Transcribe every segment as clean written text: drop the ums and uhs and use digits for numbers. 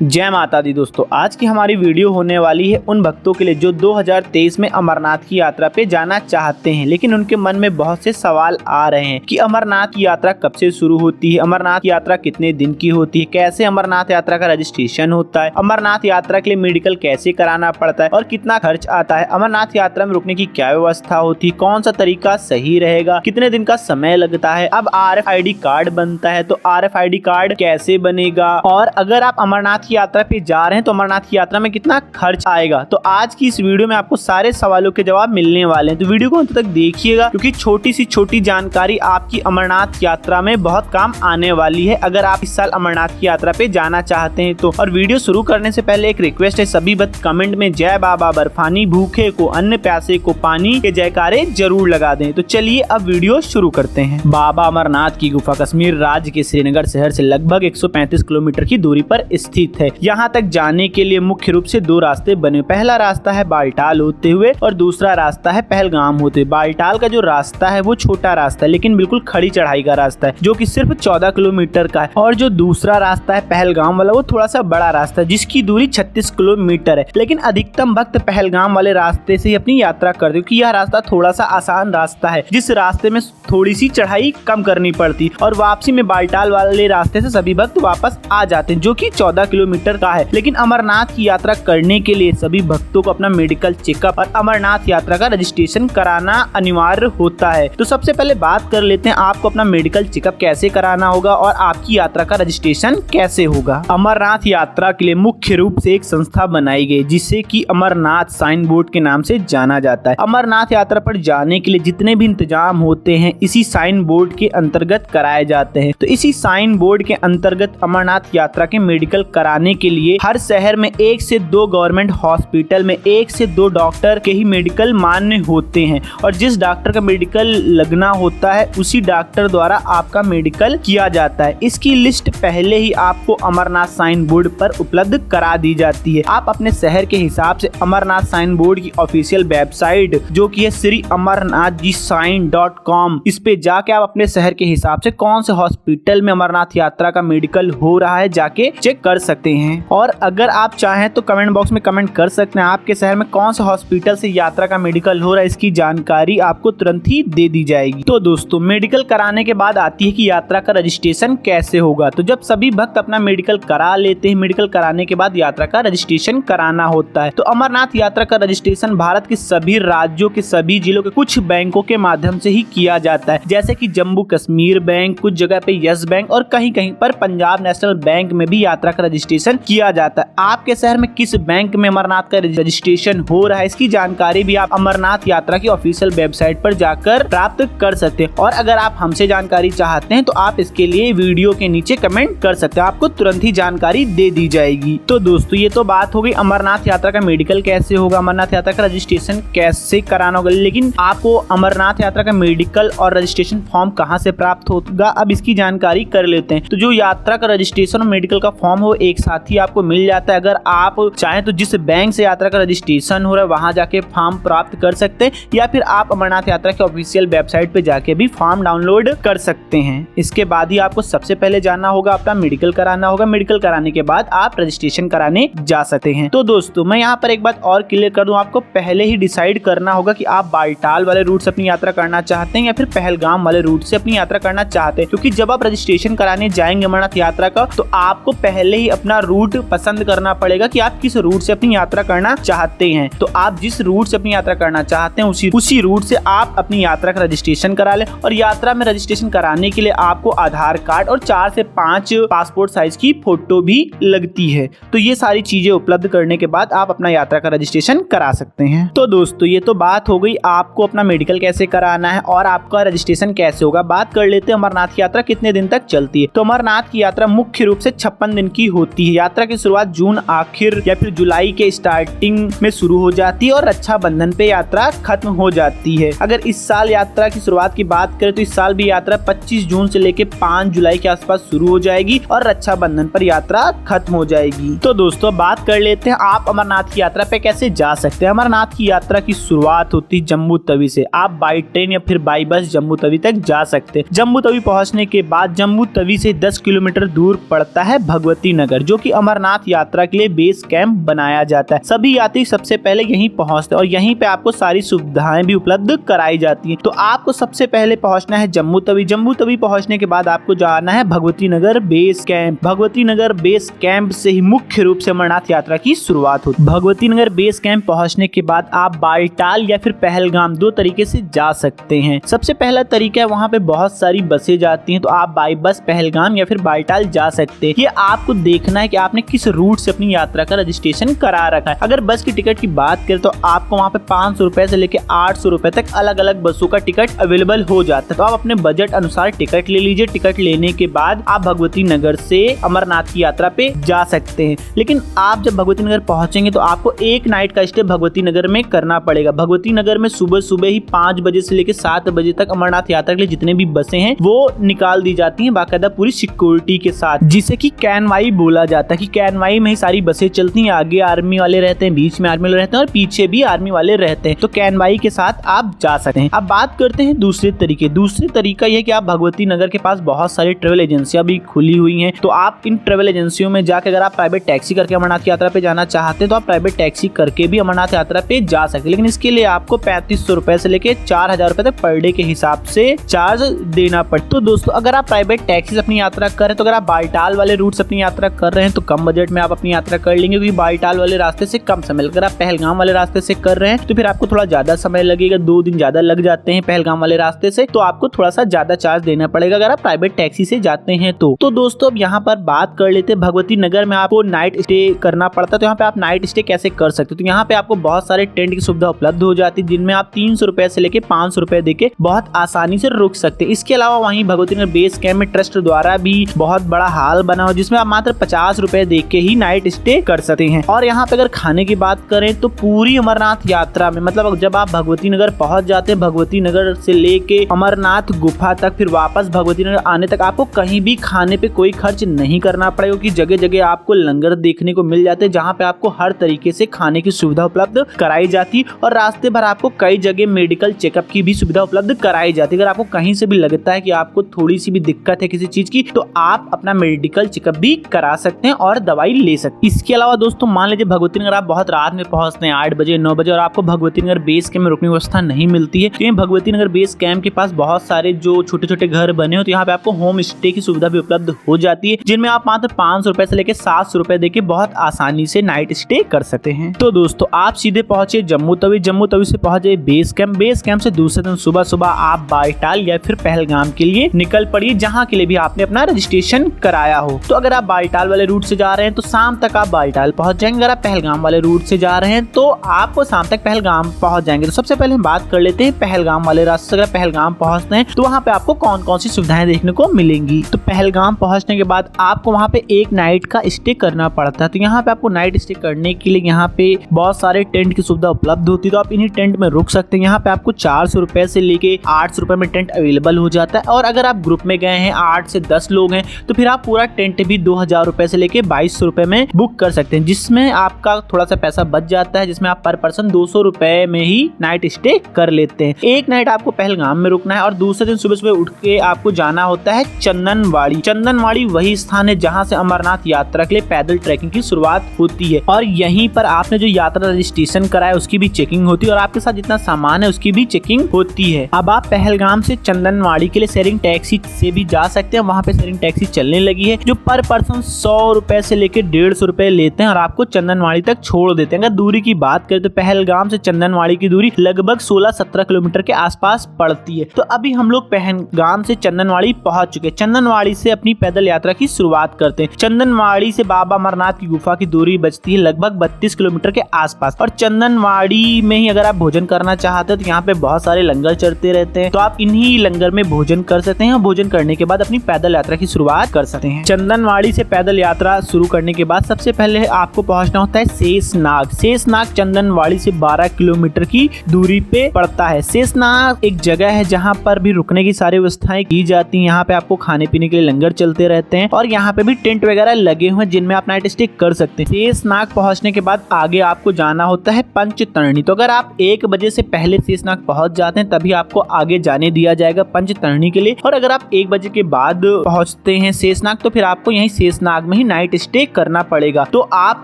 जय माता दी दोस्तों, आज की हमारी वीडियो होने वाली है उन भक्तों के लिए जो 2023 में अमरनाथ की यात्रा पे जाना चाहते हैं, लेकिन उनके मन में बहुत से सवाल आ रहे हैं कि अमरनाथ की यात्रा कब से शुरू होती है, अमरनाथ की यात्रा कितने दिन की होती है, कैसे अमरनाथ यात्रा का रजिस्ट्रेशन होता है, अमरनाथ यात्रा के लिए मेडिकल कैसे कराना पड़ता है और कितना खर्च आता है, अमरनाथ यात्रा में रुकने की क्या व्यवस्था होती है, कौन सा तरीका सही रहेगा, कितने दिन का समय लगता है, अब RFID कार्ड बनता है तो RFID कार्ड कैसे बनेगा, और अगर आप अमरनाथ यात्रा पे जा रहे हैं तो अमरनाथ की यात्रा में कितना खर्च आएगा। तो आज की इस वीडियो में आपको सारे सवालों के जवाब मिलने वाले हैं, तो वीडियो को अंत तक देखिएगा क्योंकि छोटी सी छोटी जानकारी आपकी अमरनाथ यात्रा में बहुत काम आने वाली है अगर आप इस साल अमरनाथ की यात्रा पे जाना चाहते हैं तो। और वीडियो शुरू करने से पहले एक रिक्वेस्ट है, सभी भक्त कमेंट में जय बाबा बर्फानी, भूखे को अन्न प्यासे को पानी के जयकारे जरूर लगा दें। तो चलिए अब वीडियो शुरू करते हैं। बाबा अमरनाथ की गुफा कश्मीर राज्य के श्रीनगर शहर से लगभग 135 किलोमीटर की दूरी पर स्थित है। यहाँ तक जाने के लिए मुख्य रूप से दो रास्ते बने। पहला रास्ता है बालटाल होते हुए और दूसरा रास्ता है पहलगाम होते हुए। बालटाल का जो रास्ता है वो छोटा रास्ता है लेकिन बिल्कुल खड़ी चढ़ाई का रास्ता है जो कि सिर्फ 14 किलोमीटर का है, और जो दूसरा रास्ता है पहलगाम वाला वो थोड़ा सा बड़ा रास्ता है जिसकी दूरी 36 किलोमीटर है। लेकिन अधिकतम भक्त पहलगाम वाले रास्ते से ही अपनी यात्रा करते हैं क्योंकि यह रास्ता थोड़ा सा आसान रास्ता है जिस रास्ते में थोड़ी सी चढ़ाई कम करनी पड़ती, और वापसी में बालटाल वाले रास्ते से सभी भक्त वापस आ जाते हैं जो कि 14 किलोमीटर का है। लेकिन अमरनाथ की यात्रा करने के लिए सभी भक्तों को अपना मेडिकल चेकअप और अमरनाथ यात्रा का रजिस्ट्रेशन कराना अनिवार्य होता है। तो सबसे पहले बात कर लेते हैं आपको अपना मेडिकल चेकअप कैसे कराना होगा और आपकी यात्रा का रजिस्ट्रेशन कैसे होगा। अमरनाथ यात्रा के लिए मुख्य रूप से एक संस्था बनाई गई जिसे कि अमरनाथ साइन बोर्ड के नाम से जाना जाता है। अमरनाथ यात्रा पर जाने के लिए जितने भी इंतजाम होते हैं इसी साइन बोर्ड के अंतर्गत कराए जाते हैं। तो इसी साइन बोर्ड के अंतर्गत अमरनाथ यात्रा के मेडिकल कराने के लिए हर शहर में 1 से 2 गवर्नमेंट हॉस्पिटल में 1 से 2 डॉक्टर के ही मेडिकल मान्य होते हैं, और जिस डॉक्टर का मेडिकल लगना होता है उसी डॉक्टर द्वारा आपका मेडिकल किया जाता है। इसकी लिस्ट पहले ही आपको अमरनाथ साइन बोर्ड पर उपलब्ध करा दी जाती है। आप अपने शहर के हिसाब से अमरनाथ साइन बोर्ड की ऑफिशियल वेबसाइट जो कि है श्री amarnathjisign.com, इस पे जाके आप अपने शहर के हिसाब से कौन से हॉस्पिटल में अमरनाथ यात्रा का मेडिकल हो रहा है जाके चेक कर सकते हैं। और अगर आप चाहें तो कमेंट बॉक्स में कमेंट कर सकते हैं आपके शहर में कौन से हॉस्पिटल से यात्रा का मेडिकल हो रहा है, इसकी जानकारी आपको तुरंत ही दे दी जाएगी। तो दोस्तों, मेडिकल कराने के बाद आती है कि यात्रा का रजिस्ट्रेशन कैसे होगा। तो जब सभी भक्त अपना मेडिकल करा लेते हैं, मेडिकल कराने के बाद यात्रा का रजिस्ट्रेशन कराना होता है। तो अमरनाथ यात्रा का रजिस्ट्रेशन भारत के सभी राज्यों के सभी जिलों के कुछ बैंकों के माध्यम से ही किया जाता है, जैसे कि जम्मू कश्मीर बैंक, कुछ जगह पे यस बैंक और कहीं कहीं पर पंजाब नेशनल बैंक में भी यात्रा का रजिस्ट्रेशन किया जाता है। आपके शहर में किस बैंक में अमरनाथ का रजिस्ट्रेशन हो रहा है इसकी जानकारी भी आप अमरनाथ यात्रा की ऑफिशियल वेबसाइट पर जाकर प्राप्त कर सकते हैं। और अगर आप हमसे जानकारी चाहते हैं तो आप इसके लिए वीडियो के नीचे कमेंट कर सकते हैं, आपको तुरंत ही जानकारी दे दी जाएगी। तो दोस्तों, ये तो बात हो गई अमरनाथ यात्रा का मेडिकल कैसे होगा, अमरनाथ यात्रा का रजिस्ट्रेशन कैसे कराना होगा। लेकिन आपको अमरनाथ यात्रा का मेडिकल और रजिस्ट्रेशन फॉर्म कहाँ से प्राप्त होगा, अब इसकी जानकारी कर लेते हैं। तो जो यात्रा का रजिस्ट्रेशन और मेडिकल का फॉर्म हो एक साथ ही आपको मिल जाता है। अगर आप चाहें तो जिस बैंक से यात्रा का रजिस्ट्रेशन हो रहा है वहां जाके फॉर्म प्राप्त कर सकते हैं, या फिर आप अमरनाथ यात्रा के ऑफिशियल वेबसाइट पे जाके भी फॉर्म डाउनलोड कर सकते हैं। इसके बाद ही आपको सबसे पहले जाना होगा अपना मेडिकल कराना होगा। मेडिकल कराने के बाद आप रजिस्ट्रेशन कराने जा सकते हैं। तो दोस्तों, मैं यहाँ पर एक बात और क्लियर कर दूं, आपको पहले ही डिसाइड करना होगा कि आप बालटाल वाले रूट से अपनी यात्रा करना चाहते हैं या फिर पहलगाम वाले रूट से अपनी यात्रा करना चाहते हैं, क्योंकि जब आप रजिस्ट्रेशन कराने जाएंगे अमरनाथ यात्रा का तो आपको पहले ही अपना रूट पसंद करना पड़ेगा कि आप किस रूट से अपनी यात्रा करना चाहते हैं। तो आप जिस रूट से अपनी यात्रा करना चाहते हैं उसी रूट से आप अपनी यात्रा का रजिस्ट्रेशन करा लें। और यात्रा में रजिस्ट्रेशन कराने के लिए आपको आधार कार्ड और 4 से 5 पासपोर्ट साइज की फोटो भी लगती है। तो ये सारी चीजें उपलब्ध करने के बाद आप अपना यात्रा का रजिस्ट्रेशन करा सकते हैं। तो दोस्तों, ये तो बात हो गई आपको अपना मेडिकल कैसे कराना है और आपका रजिस्ट्रेशन कैसे होगा। बात कर लेते हैं अमरनाथ की यात्रा कितने दिन तक चलती है। तो अमरनाथ की यात्रा मुख्य रूप से 56 दिन की होती है। यात्रा की शुरुआत जून आखिर या फिर जुलाई के स्टार्टिंग में शुरू हो जाती है और रक्षाबंधन पे यात्रा खत्म हो जाती है। अगर इस साल यात्रा की शुरुआत की बात करें तो इस साल भी यात्रा 25 जून से लेकर 5 जुलाई के आसपास शुरू हो जाएगी और रक्षाबंधन पर यात्रा खत्म हो जाएगी। तो दोस्तों, बात कर लेते हैं आप अमरनाथ की यात्रा पे कैसे जा सकते हैं। अमरनाथ की यात्रा की शुरुआत होती है जम्मू तवी से। आप बाई ट्रेन या फिर बाई बस जम्मू तवी तक जा सकते हैं। जम्मू तवी पहुंचने के बाद जम्मू तवी से 10 किलोमीटर दूर पड़ता है भगवती नगर, जो कि अमरनाथ यात्रा के लिए बेस कैंप बनाया जाता है। सभी यात्री सबसे पहले यहीं पहुंचते हैं और यहीं पे आपको सारी सुविधाएं भी उपलब्ध कराई जाती हैं। तो आपको सबसे पहले पहुंचना है जम्मू तवी। जम्मू तवी पहुंचने के बाद आपको जाना है Bhagwati Nagar base camp. Bhagwati Nagar base camp से ही मुख्य रूप से अमरनाथ यात्रा की शुरुआत होती है। भगवती नगर बेस कैंप पहुंचने के बाद आप बालटाल या फिर पहलगाम दो तरीके से जा सकते हैं। सबसे पहला तरीका है, वहाँ पे बहुत सारी बसें जाती हैं, तो आप बाई बस पहलगाम या फिर बालटाल जा सकते हैं। ये आपको देखना है कि आपने किस रूट से अपनी यात्रा का रजिस्ट्रेशन करा रखा है। अगर बस की टिकट की बात करें तो आपको वहाँ पे 500 रुपए से लेके 800 रुपए तक अलग अलग बसों का टिकट अवेलेबल हो जाता है। तो आप अपने बजट अनुसार टिकट ले लीजिए। टिकट लेने के बाद आप भगवती नगर से अमरनाथ की यात्रा पे जा सकते हैं। लेकिन आप जब भगवती नगर पहुंचेंगे तो आपको एक नाइट का स्टे भगवती नगर में करना पड़ेगा। भगवती नगर में सुबह सुबह ही 5 बजे से लेके 7 बजे तक अमरनाथ यात्रा के लिए जितने भी बसें हैं वो निकाल दी जाती हैं बाकायदा पूरी सिक्योरिटी के साथ, जिसे कि कैनवाई बोला जाता है। कि कैनवाई में ही सारी बसें चलती हैं। आगे आर्मी वाले रहते हैं, बीच में आर्मी वाले रहते हैं और पीछे भी आर्मी वाले रहते हैं। तो कैनवाई के साथ आप जा सकते हैं। अब बात करते हैं दूसरे तरीके। दूसरे तरीका यह कि आप भगवती नगर के पास बहुत सारी ट्रेवल एजेंसियां भी खुली हुई हैं। तो आप इन ट्रेवल एजेंसियों में जाकर अगर आप प्राइवेट टैक्सी करके अमरनाथ की यात्रा पे जाना चाहते हैं तो आप प्राइवेट टैक्सी करके भी अमरनाथ यात्रा पे जा सकते हैं। लेकिन इसके लिए आपको 3500 रुपए से लेके 4000 रुपए तक पर डे के हिसाब से चार्ज देना पड़ता है। तो दोस्तों, अगर आप प्राइवेट टैक्सी से अपनी यात्रा कर रहे हैं तो अगर आप बालटाल वाले रूट से अपनी यात्रा कर रहे हैं तो कम बजट में आप अपनी यात्रा कर लेंगे, क्योंकि बालटाल वाले रास्ते से कम समय। अगर आप पहलगाम वाले रास्ते से कर रहे हैं तो फिर आपको थोड़ा ज्यादा समय लगेगा, 2 दिन ज्यादा लग जाते हैं पहलगाम वाले रास्ते से, तो आपको थोड़ा सा ज्यादा चार्ज देना पड़ेगा अगर आप प्राइवेट टैक्सी से जाते हैं तो दोस्तों, अब यहाँ पर बात कर लेते हैं भगवती नगर में आपको नाइट स्टे करना पड़ता है। तो यहाँ पे आप नाइट स्टे कैसे कर सकते हो? तो यहाँ पे आपको बहुत सारे टेंट की सुविधा उपलब्ध हो जाती है, जिनमें आप 300 रुपए से लेके 500 रुपए देके बहुत आसानी से रुक सकते हैं। इसके अलावा वहीं भगवती नगर बेस कैंप में ट्रस्ट द्वारा भी बहुत बड़ा हॉल बना हो, जिसमें आप मात्र 50 रुपए दे के ही नाइट स्टे कर सकते हैं। और यहाँ पे अगर खाने की बात करें तो पूरी अमरनाथ यात्रा में, मतलब जब आप भगवती नगर पहुंच जाते हैं, भगवती नगर से लेके अमरनाथ गुफा तक, फिर वापस भगवती नगर आने तक आपको कहीं भी खाने पे कोई खर्च नहीं करना पड़ेगा, क्योंकि जगह जगह आपको लंगर देखने को मिल जाते हैं, जहाँ पे आपको हर तरीके से खाने की सुविधा उपलब्ध कराई जाती है। और रास्ते भर आपको कई जगह मेडिकल चेकअप की भी सुविधा उपलब्ध कराई जाती है। अगर आपको कहीं से भी लगता है कि आपको थोड़ी सी भी दिक्कत है किसी चीज की, तो आप अपना मेडिकल चेकअप भी करा सकते हैं और दवाई ले सकते हैं। इसके अलावा दोस्तों, मान लीजिए भगवती नगर आप बहुत रात में पहुंचते हैं, 8 बजे 9 बजे, और आपको भगवती नगर बेस कैंप में रुकने की व्यवस्था नहीं मिलती है, क्योंकि भगवती नगर बेस कैंप के पास बहुत सारे जो छोटे छोटे घर बने हो, तो यहाँ पे आपको होम स्टे की सुविधा भी उपलब्ध हो जाती है, जिनमें आप मात्र 500 रुपए से लेकर 700 रुपए देके बहुत आसानी से नाइट स्टे कर सकते हैं। तो दोस्तों, आप सीधे पहुंचे जम्मू तवी, जम्मू तवी से पहुंचे बेस कैंप, बेस कैंप से दूसरे दिन सुबह सुबह आप बालटाल या फिर पहलगाम के लिए निकल पड़िए, जहाँ के लिए भी आपने अपना रजिस्ट्रेशन कराया हो। तो अगर आप बालटाल वाले रूट से जा रहे हैं तो शाम तक आप बालटाल पहुंच जाएंगे। अगर आप पहलगाम वाले रूट से जा रहे हैं तो आपको शाम तक पहलगाम पहुंच जाएंगे। तो सबसे पहले हम बात कर लेते हैं पहलगाम वाले रास्ते से। अगर पहलगाम पहुंचते हैं तो वहाँ पे आपको कौन कौन सी सुविधाएं देखने को मिलेंगी। तो पहलगाम पहुंचने के बाद आपको वहाँ पे एक नाइट का स्टे करना पड़ता है। तो यहाँ पे आपको नाइट स्टे करने के लिए यहाँ पे बहुत सारे टेंट की सुविधा उपलब्ध होती है, तो आप इन्हीं टेंट में रुक सकते हैं। यहाँ पे आपको 400 रुपए से लेके 800 रुपए में टेंट अवेलेबल हो जाता है। और अगर आप ग्रुप में गए हैं, 8 से 10 लोग हैं, तो फिर आप पूरा टेंट भी 2000 रुपए से लेके 2200 रुपए में बुक कर सकते हैं, जिसमें आपका थोड़ा सा पैसा बच जाता है, जिसमें आप पर पर्सन 200 रुपए में ही नाइट स्टे कर लेते हैं। एक नाइट आपको पहलगाम में रुकना है और दूसरे दिन सुबह सुबह उठ के आपको जाना होता है चंदनवाड़ी। चंदनवाड़ी वही स्थान है जहाँ से अमरनाथ यात्रा के लिए पैदल ट्रैकिंग की शुरुआत होती है, और यहीं पर आपने जो यात्रा रजिस्ट्रेशन कराया उसकी भी चेकिंग होती है, और आपके साथ जितना सामान है उसकी भी चेकिंग होती है। अब आप पहलगाम से चंदनवाड़ी के लिए शेयरिंग टैक्सी से भी जा सकते हैं। वहाँ पे शेयरिंग टैक्सी चलने लगी है, जो पर पर्सन 100 रुपए से लेके 150 रुपए लेते हैं और आपको चंदनवाड़ी तक छोड़ देते हैं। अगर दूरी की बात करें तो पहलगाम से चंदनवाड़ी की दूरी लगभग 16-17 किलोमीटर के आसपास पड़ती है। तो अभी हम लोग पहलगाम से चंदनवाड़ी पहुंच चुके हैं। चंदनवाड़ी से अपनी पैदल यात्रा की शुरुआत करते हैं। चंदनवाड़ी से बाबा अमरनाथ की गुफा की दूरी बचती है लगभग 32 किलोमीटर के आसपास। और चंदनवाड़ी में ही अगर आप भोजन करना चाहते हैं तो यहाँ पे बहुत सारे लंगर चलते रहते हैं, तो आप इन्हीं लंगर में भोजन कर सकते हैं और भोजन करने के बाद अपनी पैदल यात्रा की शुरुआत कर सकते हैं। चंदनवाड़ी से पैदल यात्रा शुरू करने के बाद सबसे पहले आपको पहुंचना होता है शेषनाग। शेषनाग चंदनवाड़ी से 12 किलोमीटर की दूरी पे पड़ता है। शेषनाग एक जगह है जहाँ पर भी रुकने की सारी व्यवस्थाएं की जाती हैं। यहाँ पे आपको खाने पीने के लिए लंगर चलते रहते हैं और यहाँ पे भी टेंट वगैरह लगे हुए हैं जिनमें आप नाइट स्टे कर सकते हैं। शेषनाग पहुंचने के बाद आगे आपको जाना होता है पंचतरणी। तो अगर आप 1 बजे से पहले शेषनाग पहुंच जाते हैं तभी आपको आगे जाने दिया जाएगा पंचतरणी के लिए, और अगर आप 1 बजे के बाद पहुंचते हैं शेषनाग तो फिर आपको यहीं शेषनाग में ही ही नाइट स्टे करना पड़ेगा। तो आप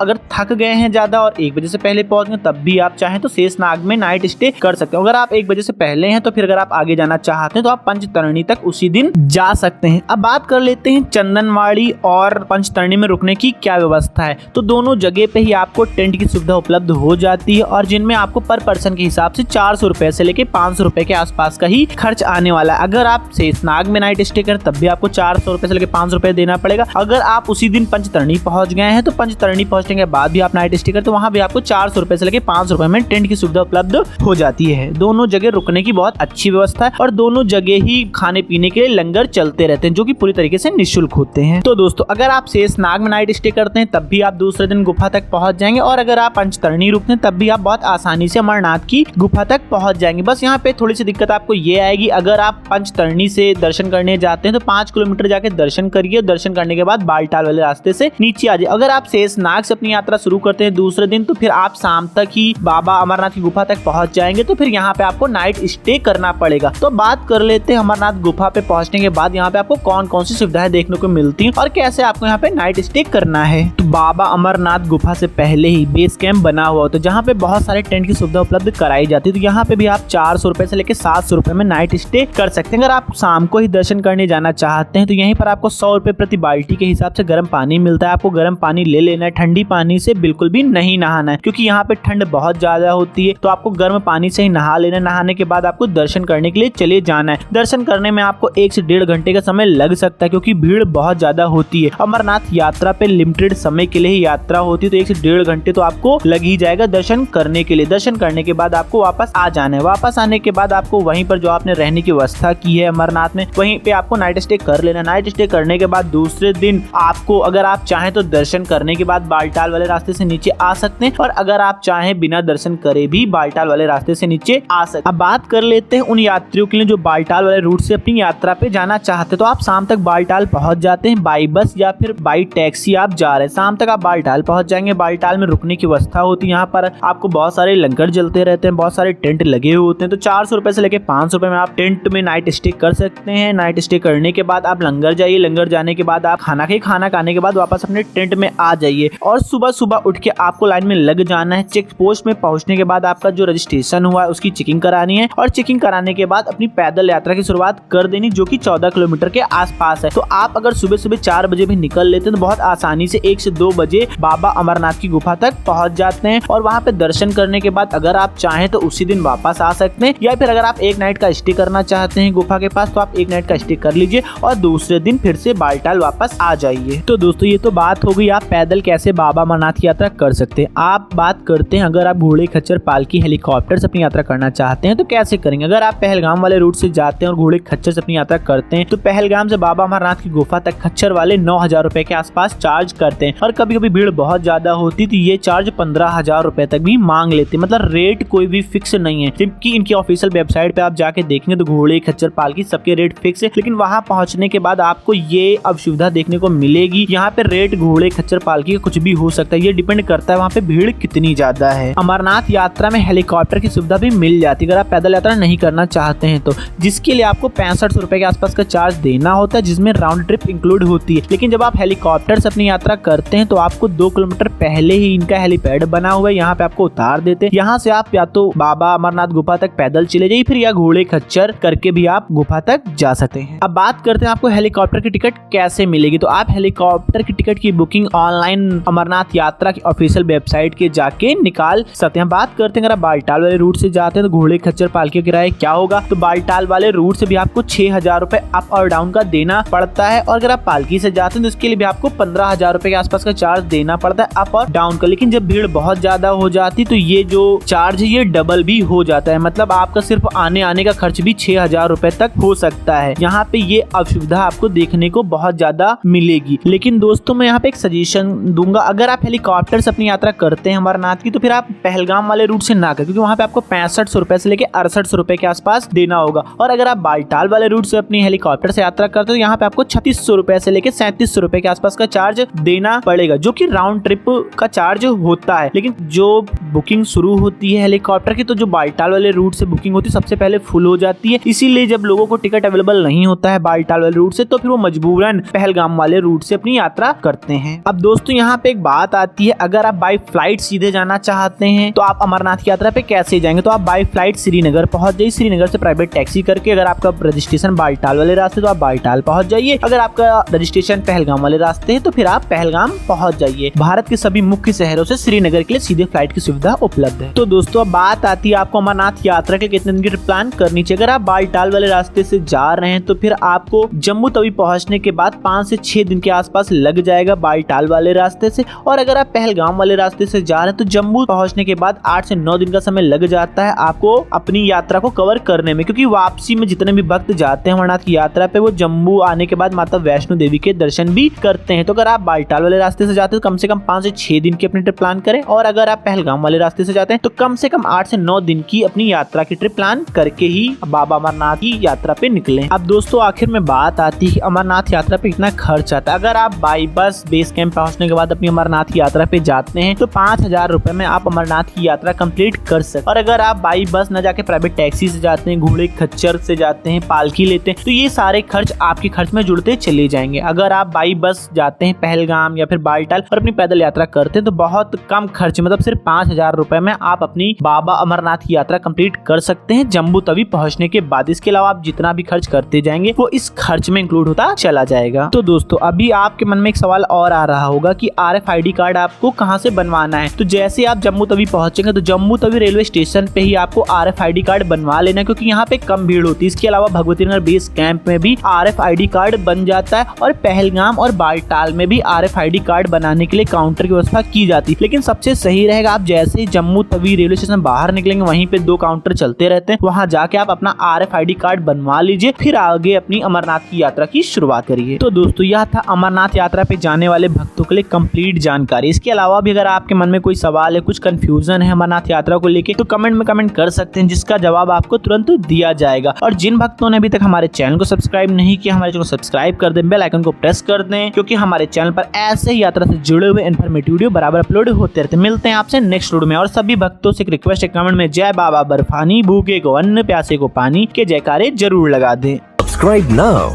अगर थक गए हैं ज्यादा और 1 बजे से पहले पहुंच गए तब भी आप चाहें तो शेषनाग में नाइट स्टे कर सकते हो। अगर आप 1 बजे से पहले हैं तो फिर अगर आप आगे जाना चाहते हैं तो आप पंचतरणी तक उसी दिन जा सकते हैं। अब बात कर लेते हैं चंदनवाड़ी और पंचतरणी में रुकने की क्या व्यवस्था है। तो दोनों जगह पे ही आपको टेंट की सुविधा उपलब्ध हो जाती है और जिनमें आपको पर पर्सन के हिसाब से 400 रुपए से लेके 500 रुपए के आसपास का ही खर्च आने वाला है। अगर आप शेषनाग में नाइट स्टे करें तब भी आपको 400 रुपए से लेके 500 रुपए देना पड़ेगा। अगर आप उसी दिन पंचतरणी पहुंच गए हैं तो पंचतरणी पहुंचने के बाद भी आप नाइट स्टे करें तो वहां भी आपको 400 रुपए से लेके 500 रुपए में टेंट की सुविधा उपलब्ध हो जाती है। दोनों जगह रुकने की बहुत अच्छी व्यवस्था है और दोनों जगह ही खाने पीने के लिए लंगर चलते रहते हैं जो कि पूरी तरीके से निःशुल्क होते हैं। तो दोस्तों अगर आप शेषनाग में नाइट स्टे करते हैं तब भी आप दूसरे दिन गुफा तक पहुंच जाएंगे और अगर आप पंचतरणी रुकते हैं तब भी आप बहुत आसानी से अमरनाथ की गुफा तक पहुंच जाएंगे। बस यहाँ पे थोड़ी सी दिक्कत आपको ये आएगी, अगर आप पंचतरणी से दर्शन करने जाते हैं तो 5 किलोमीटर जाके दर्शन करिए। दर्शन करने के बाद बालटाल वाले रास्ते से नीचे आ जाइए। अगर आप शेषनाग से अपनी यात्रा शुरू करते हैं दूसरे दिन तो फिर आप शाम तक ही बाबा अमरनाथ की गुफा तक पहुंच जाएंगे। तो फिर यहाँ पे आपको नाइट स्टे करना पड़ेगा। तो बात कर लेते हैं अमरनाथ गुफा पे पहुंचने के बाद यहाँ पे आपको कौन कौन सी सुविधाएं देखने को मिलती हैं और कैसे आपको यहाँ पे नाइट स्टे करना है। तो बाबा अमरनाथ गुफा से पहले ही बेस कैंप बना हुआ होता है जहाँ पे बहुत सारे टेंट की सुविधा उपलब्ध कराई जाती है। तो यहाँ पे भी आप 400 रुपए से लेकर 700 रुपए में नाइट स्टे कर सकते हैं। अगर आप शाम को ही दर्शन करने जाना चाहते हैं तो यहीं पर आपको 100 रुपए प्रति बाल्टी के हिसाब से गर्म पानी मिलता है। आपको गर्म पानी ले लेना है, ठंडी पानी से बिल्कुल भी नहीं नहाना है क्योंकि यहाँ पे ठंड बहुत ज्यादा होती है। तो आपको गर्म पानी से ही नहा लेना। नहाने के बाद आपको दर्शन करने के लिए चले जाना है। दर्शन करने में आपको 1 से 1.5 घंटे का समय लग सकता है क्योंकि भीड़ बहुत ज्यादा होती है। अमरनाथ यात्रा पे लिमिटेड समय के लिए ही यात्रा होती है तो 1 से 1.5 घंटे तो आपको लग ही जाएगा दर्शन करने के लिए। दर्शन करने के बाद आपको वापस आ जाना है। वापस आने के बाद आपको वहीं पर जो आपने रहने की व्यवस्था की है अमरनाथ में वहीं पे आपको नाइट स्टे कर लेना। नाइट स्टे करने के बाद दूसरे दिन आपको अगर आप चाहें तो दर्शन करने के बाद बालटाल वाले रास्ते से नीचे आ सकते हैं और अगर आप चाहें बिना दर्शन करे भी बालटाल वाले रास्ते से नीचे आ सकते हैं। अब बात कर लेते हैं उन यात्रियों के लिए जो बालटाल वाले रूट से अपनी यात्रा पे जाना चाहते हैं। तो आप शाम तक बालटाल पहुंच जाते हैं बाई बस या फिर बाई टैक्सी आप जा रहे हैं। शाम तक आप बालटाल पहुंच जाएंगे। बालटाल में रुकने की व्यवस्था होती है। यहाँ पर आपको बहुत सारे लंगर जलते रहते हैं, बहुत सारे टेंट लगे हुए होते हैं। तो 400 रुपए से लेके 500 रुपए में आप टेंट में नाइट स्टे कर सकते हैं। नाइट स्टे करने के बाद आप लंगर जाइए। लंगर जाने के बाद आप खाना खाने के बाद वापस अपने टेंट में आ जाइए और सुबह सुबह उठ के आपको लाइन में लग जाना है। चेक पोस्ट में पहुंचने के बाद आपका जो रजिस्ट्रेशन हुआ है उसकी चेकिंग करानी है और चेकिंग कराने के बाद अपनी पैदल यात्रा की शुरुआत कर देनी जो कि 14 किलोमीटर के आसपास है। तो आप अगर सुबह सुबह 4 बजे भी निकल लेते हैं तो बहुत आसानी से 1 से 2 बजे बाबा अमरनाथ की गुफा तक पहुंच जाते हैं और वहां पे दर्शन करने के बाद अगर आप चाहें तो उसी दिन वापस आ सकते हैं या फिर अगर आप 1 नाइट का स्टे करना चाहते हैं गुफा के पास तो आप 1 नाइट का स्टे कर लीजिए और दूसरे दिन फिर से बालटाल वापस आ जाइए। तो दोस्तों ये तो बात हो गई आप पैदल कैसे बाबा अमरनाथ की यात्रा कर सकते हैं। आप बात करते हैं अगर आप घोड़े खच्चर पालकी हेलीकॉप्टर से अपनी यात्रा करना चाहते हैं तो कैसे करेंगे। अगर आप पहलगाम वाले रूट से जाते हैं और घोड़े खच्चर से अपनी यात्रा करते हैं तो पहलगाम से बाबा अमरनाथ की गुफा तक खच्चर वाले 9,000 रुपए के आसपास चार्ज करते हैं और कभी कभी भीड़ बहुत ज्यादा होती तो ये चार्ज 15,000 रुपए तक भी मांग लेते हैं। मतलब रेट कोई भी फिक्स नहीं है जबकि इनकी ऑफिशियल वेबसाइट पे आप जाके देखेंगे तो घोड़े खच्चर पालकी सबके रेट फिक्स है। लेकिन वहां पहुंचने के बाद आपको ये अब सुविधा देखने को मिलेगी। यहाँ पे रेट घोड़े खच्चर पालकी का कुछ भी हो सकता है। ये डिपेंड करता है वहाँ पे भीड़ कितनी ज्यादा है। अमरनाथ यात्रा में हेलीकॉप्टर की सुविधा भी मिल जाती है अगर आप पैदल यात्रा नहीं करना चाहते हैं तो, जिसके लिए आपको 6500 रुपए के आसपास का चार्ज देना होता है जिसमें राउंड ट्रिप इंक्लूड होती है। लेकिन जब आप हेलीकॉप्टर से अपनी यात्रा करते हैं तो आपको 2 किलोमीटर पहले ही इनका हेलीपैड बना हुआ है। यहाँ पे आपको उतार देते हैं। यहाँ से आप या तो बाबा अमरनाथ गुफा तक पैदल चले जाइए फिर या घोड़े खच्चर करके भी आप गुफा तक जा सकते हैं। अब बात करते हैं आपको हेलीकॉप्टर की टिकट कैसे मिलेगी। तो आप हेलीकॉप्टर की टिकट की बुकिंग ऑनलाइन अमरनाथ यात्रा की ऑफिशियल वेबसाइट के जाके निकाल सकते हैं। बात करते हैं अगर आप बालटाल वाले रूट से जाते हैं तो घोड़े खच्चर पालकी का किराया क्या होगा। तो बालटाल वाले रूट से भी आपको 6,000 रुपए अप और डाउन का देना पड़ता है और अगर आप पालकी से जाते हैं तो इसके लिए भी आपको 15,000 रुपए के आसपास का चार्ज देना पड़ता है अप और डाउन का। लेकिन जब भीड़ बहुत ज्यादा हो जाती तो ये जो चार्ज है ये डबल भी हो जाता है। मतलब आपका सिर्फ आने का खर्च भी 6,000 रुपए तक हो सकता है। यहाँ पे ये असुविधा आपको देखने को बहुत ज्यादा मिलेगी। लेकिन दोस्तों मैं यहाँ पे एक सजेशन दूंगा, अगर आप हेलीकॉप्टर से अपनी यात्रा करते हैं अमरनाथ की तो फिर आप पहलगाम वाले रूट से ना करें क्योंकि वहाँ पे आपको 6500 रुपए से लेके 6800 रुपए के आसपास देना होगा। और अगर आप बालटाल वाले रूट से अपनी हेलीकॉप्टर से यात्रा करते हो तो यहाँ पे आपको 3600 रुपए से लेके 3700 रुपए के आसपास का चार्ज देना पड़ेगा जो कि राउंड ट्रिप का चार्ज होता है। लेकिन जो बुकिंग शुरू होती है हेलीकॉप्टर की तो जो बालटाल वाले रूट से बुकिंग होती है सबसे पहले फुल हो जाती है। इसीलिए जब लोगों को टिकट अवेलेबल नहीं होता है बालटाल वाले रूट से तो फिर वो मजबूरन पहलगाम वाले रूट से अपनी यात्रा करते हैं। अब दोस्तों यहाँ पे एक बात आती है, अगर आप बाई फ्लाइट सीधे जाना चाहते हैं तो आप अमरनाथ की यात्रा पे कैसे जाएंगे। तो आप बाई फ्लाइट श्रीनगर पहुंच जाइए, श्रीनगर से प्राइवेट टैक्सी करके, अगर आपका रजिस्ट्रेशन बालटाल वाले रास्ते तो आप बालटाल पहुंच जाइए, अगर आपका रजिस्ट्रेशन पहलगाम वाले रास्ते है तो फिर आप पहलगाम पहुंच जाइए। भारत के सभी मुख्य शहरों से श्रीनगर के लिए सीधे फ्लाइट की सुविधा उपलब्ध है। तो दोस्तों अब बात आती है आपको अमरनाथ यात्रा के कितने दिन की ट्रिप प्लान करनी चाहिए। अगर आप बालटाल वाले रास्ते से जा रहे हैं तो फिर आपको जम्मू तवी पहुंचने के बाद 5 से 6 दिन के आसपास लग जाएगा बालटाल वाले रास्ते से, और अगर आप पहलगाम वाले रास्ते से जा रहे हैं तो जम्मू पहुंचने के बाद 8 से 9 दिन का समय लग जाता है आपको अपनी यात्रा को कवर करने में, क्योंकि वापसी में जितने भी भक्त जाते हैं अमरनाथ की यात्रा पे वो जम्मू आने के बाद माता वैष्णो देवी के दर्शन भी करते हैं। तो अगर आप बालटाल वाले रास्ते से जाते हैं तो कम से कम 5 से 6 दिन की अपनी ट्रिप प्लान करें, और अगर आप पहलगाम वाले रास्ते से जाते हैं तो कम से कम 8 से 9 दिन की अपनी यात्रा की ट्रिप प्लान करके ही बाबा अमरनाथ की यात्रा पे निकलें। अब दोस्तों आखिर में बात आती है अमरनाथ यात्रा पे कितना खर्च आता है। अगर आप बाई बस बेस कैंप पहुंचने के बाद अपनी अमरनाथ की यात्रा पे जाते हैं तो 5,000 रुपए में आप अमरनाथ की यात्रा कंप्लीट कर सकते। और अगर आप बाई बस न जाके प्राइवेट टैक्सी से जाते हैं, घोड़े खच्चर से जाते हैं, पालकी लेते हैं, तो ये सारे खर्च आपके खर्च में जुड़ते चले जाएंगे। अगर आप बाई बस जाते हैं पहलगाम या फिर बालटाल और अपनी पैदल यात्रा करते हैं तो बहुत कम खर्च मतलब सिर्फ 5,000 रुपए में आप अपनी बाबा अमरनाथ की यात्रा कंप्लीट कर सकते हैं जम्मू तवी पहुंचने के बाद। इसके अलावा आप जितना भी खर्च करते जाएंगे वो इस खर्च में इंक्लूड होता चला जाएगा। तो दोस्तों अभी आपके मन में एक सवाल और आ रहा होगा कि RFID कार्ड आपको कहां से बनवाना है। तो जैसे आप जम्मू तवी पहुंचेंगे तो जम्मू तवी रेलवे स्टेशन पे ही आपको RFID कार्ड बनवा लेना, क्योंकि यहाँ पे कम भीड़ होती है। इसके अलावा भगवती नगर बेस कैंप में भी RFID कार्ड बन जाता है, और पहलगाम और बालटाल में भी RFID कार्ड बनाने के लिए काउंटर की व्यवस्था की जाती है। लेकिन सबसे सही रहेगा आप जैसे ही जम्मू तवी रेलवे स्टेशन बाहर निकलेंगे वहीं पे 2 काउंटर चलते रहते हैं, वहां जाके आप अपना RFID कार्ड बनवा लीजिए, फिर आगे अपनी अमरनाथ की यात्रा की शुरुआत करिए। तो दोस्तों यह था अमरनाथ यात्रा पे जाने वाले भक्तों के लिए कंप्लीट जानकारी। इसके अलावा भी अगर आपके मन में कोई सवाल है, कुछ कंफ्यूजन है अमरनाथ यात्रा को लेके, तो कमेंट में कमेंट कर सकते हैं, जिसका जवाब आपको तुरंत दिया जाएगा। और जिन भक्तों ने अभी तक हमारे चैनल को सब्सक्राइब नहीं किया, हमारे चैनल को सब्सक्राइब कर दें, बेल आइकन को प्रेस कर दें, क्योंकि हमारे चैनल पर ऐसे ही यात्रा से जुड़े हुए इन्फॉर्मेटिव वीडियो बराबर अपलोड होते रहते हैं। मिलते हैं आपसे नेक्स्ट वीडियो में। और सभी भक्तों से एक रिक्वेस्ट है, कमेंट में जय बाबा बर्फानी, भूखे को अन्न, प्यासे को पानी के जयकारे जरूर लगा दें। Subscribe now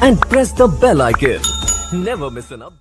and press the bell icon. Never miss an update.